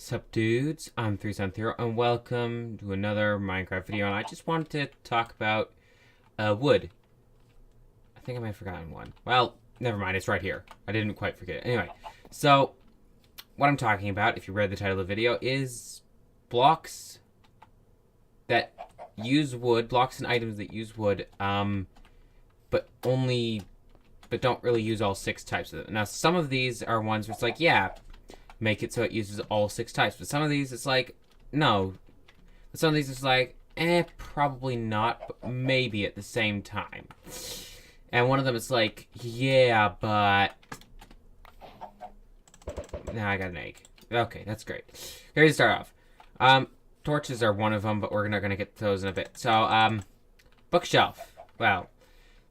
Sup dudes, I'm 370 and welcome to another Minecraft video, and I just wanted to talk about wood. I think I might have forgotten one. Well, never mind, it's right here. I didn't quite forget it. Anyway, so what I'm talking about, if you read the title of the video, is blocks that use wood, blocks and items that use wood, but don't really use all 6 types of it. Now, some of these are ones where it's like, yeah, make it so it uses all 6 types. But some of these, it's like, no. But some of these, it's like, probably not, but maybe at the same time. And one of them is like, yeah, but... Now I got an egg. Okay, that's great. Here to start off. Torches are one of them, but we're not going to get to those in a bit. So, bookshelf. Well,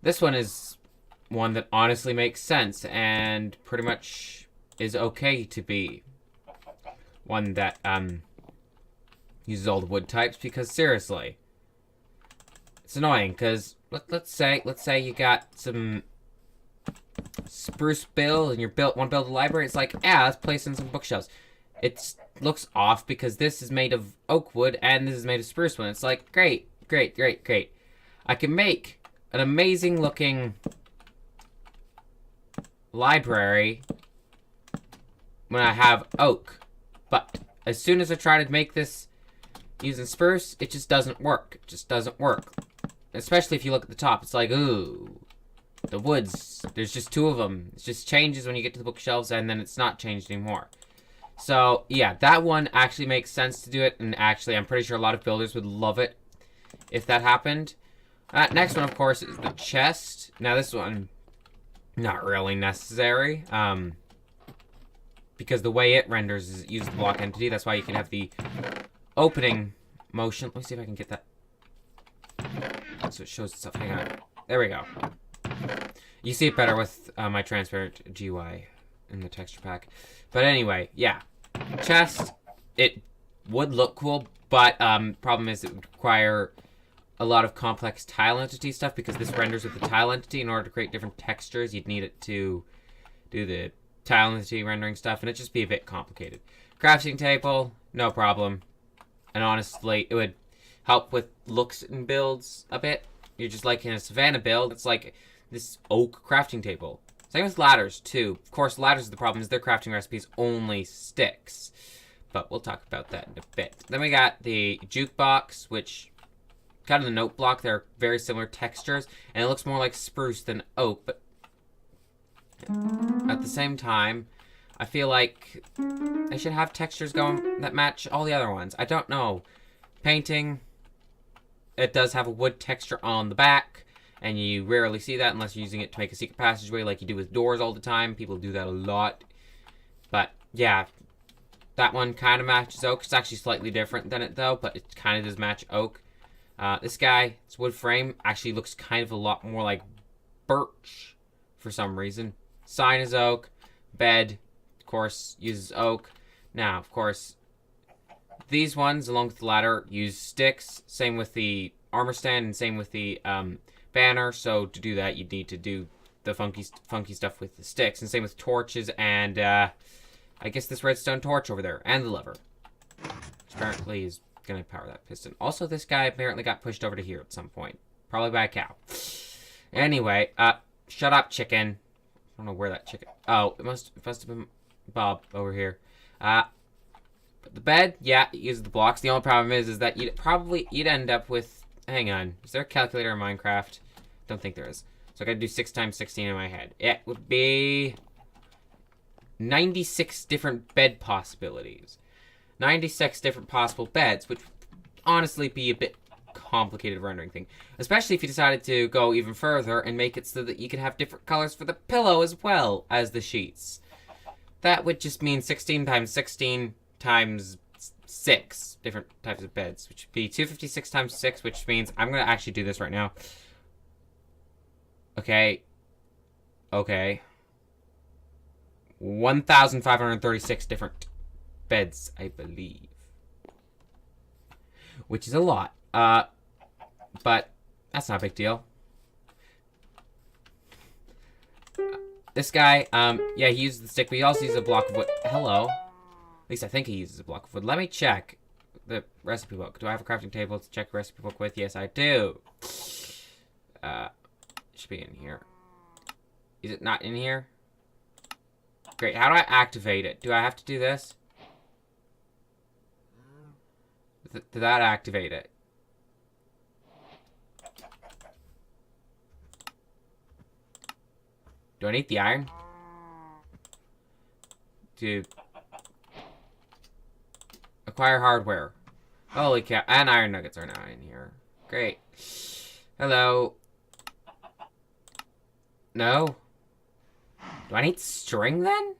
this one is one that honestly makes sense and pretty much is okay to be one that uses all the wood types, because seriously, it's annoying. Because let's say you got some spruce build and want to build a library. It's like, yeah, let's place in some bookshelves. It looks off because this is made of oak wood and this is made of spruce wood. It's like, great. I can make an amazing looking library when I have oak, but as soon as I try to make this using spruce, it just doesn't work. It just doesn't work. Especially if you look at the top, it's like, ooh, the woods, there's just 2 of them. It just changes when you get to the bookshelves, and then it's not changed anymore. So, yeah, that one actually makes sense to do it, and actually, I'm pretty sure a lot of builders would love it if that happened. Next one, of course, is the chest. Now, this one, not really necessary. Because the way it renders is it uses the block entity. That's why you can have the opening motion. Let me see if I can get that. So it shows stuff. Hang on. There we go. You see it better with my transparent GUI in the texture pack. But anyway, yeah. Chest, it would look cool, but problem is it would require a lot of complex tile entity stuff, because this renders with the tile entity. In order to create different textures, you'd need it to do the tile entity rendering stuff, and it'd just be a bit complicated. Crafting table, no problem. And honestly, it would help with looks and builds a bit. You're just like in a savannah build, it's like this oak crafting table. Same with ladders, too. Of course, ladders, the problem is their crafting recipes only sticks. But we'll talk about that in a bit. Then we got the jukebox, which, kind of the note block, they're very similar textures, and it looks more like spruce than oak, but at the same time, I feel like they should have textures going that match all the other ones. I don't know. Painting, it does have a wood texture on the back, and you rarely see that unless you're using it to make a secret passageway like you do with doors all the time. People do that a lot. But, yeah, that one kind of matches oak. It's actually slightly different than it, though, but it kind of does match oak. This guy, this wood frame, actually looks kind of a lot more like birch for some reason. Sign is oak. Bed, of course, uses oak. Now, of course, these ones, along with the ladder, use sticks. Same with the armor stand, and same with the banner. So to do that, you'd need to do the funky stuff with the sticks. And same with torches and, I guess this redstone torch over there. And the lever, which apparently is going to power that piston. Also, this guy apparently got pushed over to here at some point. Probably by a cow. Anyway, shut up, chicken. I don't know where that chicken... Oh, it must have been Bob over here. But the bed, yeah, it uses the blocks. The only problem is that you'd end up with... Hang on. Is there a calculator in Minecraft? Don't think there is. So I gotta do 6 times 16 in my head. It would be 96 different bed possibilities. 96 different possible beds, which would honestly be a bit complicated rendering thing, especially if you decided to go even further and make it so that you can have different colors for the pillow as well as the sheets. That would just mean 16 times 16 times 6 different types of beds, which would be 256 times 6, which means I'm going to actually do this right now. Okay. 1,536 different beds, I believe. Which is a lot. But that's not a big deal. This guy, yeah, he uses the stick, but he also uses a block of wood. Hello. least I think he uses a block of wood. Let me check the recipe book. Do I have a crafting table to check the recipe book with? Yes, I do. Should be in here. Is it not in here? Great. How do I activate it? Do I have to do this? Did that activate it? Do I need the iron? To acquire hardware. Holy cow. And iron nuggets are now in here. Great. Hello. No? Do I need string then?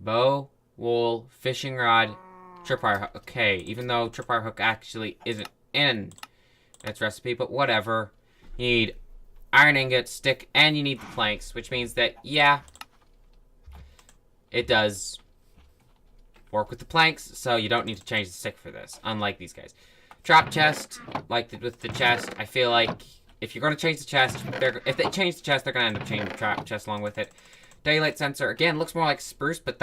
Bow, wool, fishing rod, tripwire hook. Okay, even though tripwire hook actually isn't in its recipe, but whatever. You need iron ingot, stick, and you need the planks, which means that, yeah, it does work with the planks, so you don't need to change the stick for this, unlike these guys. Trap chest, like with the chest, I feel like if you're going to change the chest, if they change the chest, they're going to end up changing the trap chest along with it. Daylight sensor, again, looks more like spruce, but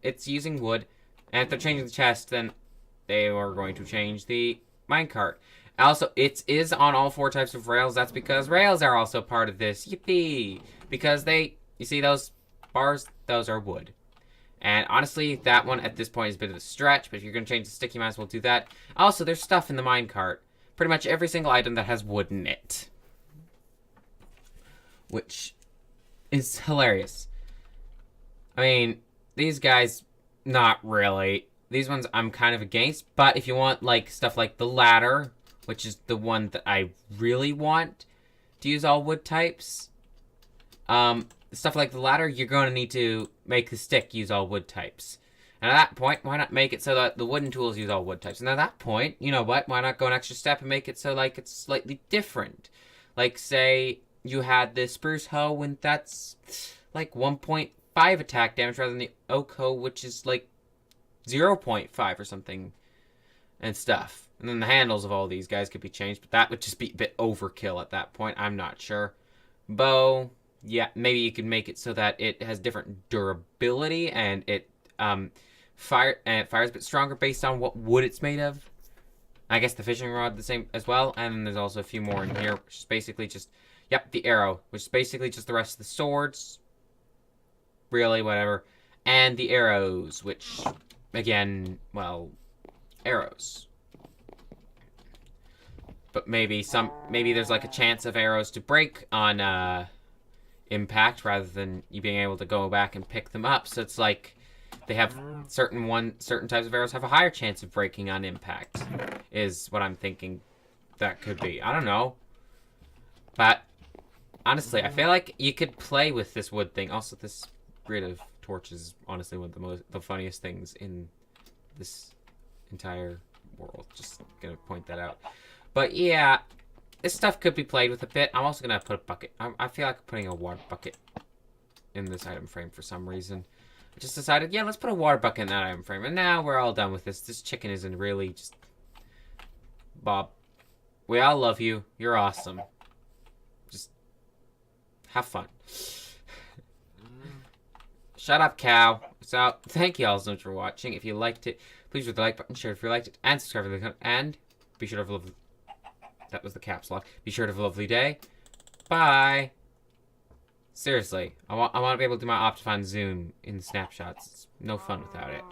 it's using wood. And if they're changing the chest, then they are going to change the minecart. Also, it is on all 4 types of rails. That's because rails are also part of this. Yippee! Because you see those bars? Those are wood. And honestly, that one at this point is a bit of a stretch, but if you're going to change the stick, you might as well do that. Also, there's stuff in the minecart. Pretty much every single item that has wood in it. Which is hilarious. I mean, these guys, not really. These ones I'm kind of against, but if you want like stuff like the ladder, which is the one that I really want to use all wood types, stuff like the ladder, you're going to need to make the stick use all wood types. And at that point, why not make it so that the wooden tools use all wood types? And at that point, you know what? Why not go an extra step and make it so like it's slightly different? Like say you had the spruce hoe, and that's like 1.5 attack damage rather than the oak hoe, which is like 0.5 or something and stuff. And then the handles of all these guys could be changed, but that would just be a bit overkill at that point. I'm not sure. Bow, yeah, maybe you could make it so that it has different durability and it fires a bit stronger based on what wood it's made of. I guess the fishing rod the same as well. And then there's also a few more in here, which is basically just, yep, the arrow, which is basically just the rest of the swords. Really, whatever. And the arrows, which, again, well, arrows. But maybe there's like a chance of arrows to break on impact rather than you being able to go back and pick them up. So it's like they have certain types of arrows have a higher chance of breaking on impact, is what I'm thinking that could be. I don't know. But honestly, I feel like you could play with this wood thing. Also, this grid of torches is honestly one of the funniest things in this entire world. Just gonna point that out. But yeah, this stuff could be played with a bit. I'm also gonna put a bucket. I feel like putting a water bucket in this item frame for some reason. I just decided, yeah, let's put a water bucket in that item frame. And now we're all done with this. This chicken isn't really just... Bob, we all love you. You're awesome. Just have fun. Shut up, cow. So, thank you all so much for watching. If you liked it, please hit the like button, share if you liked it, and subscribe to the channel. And be sure to have a lovely... That was the caps lock. Be sure to have a lovely day. Bye. Seriously, I want to be able to do my Optifine zoom in the snapshots. It's no fun without it.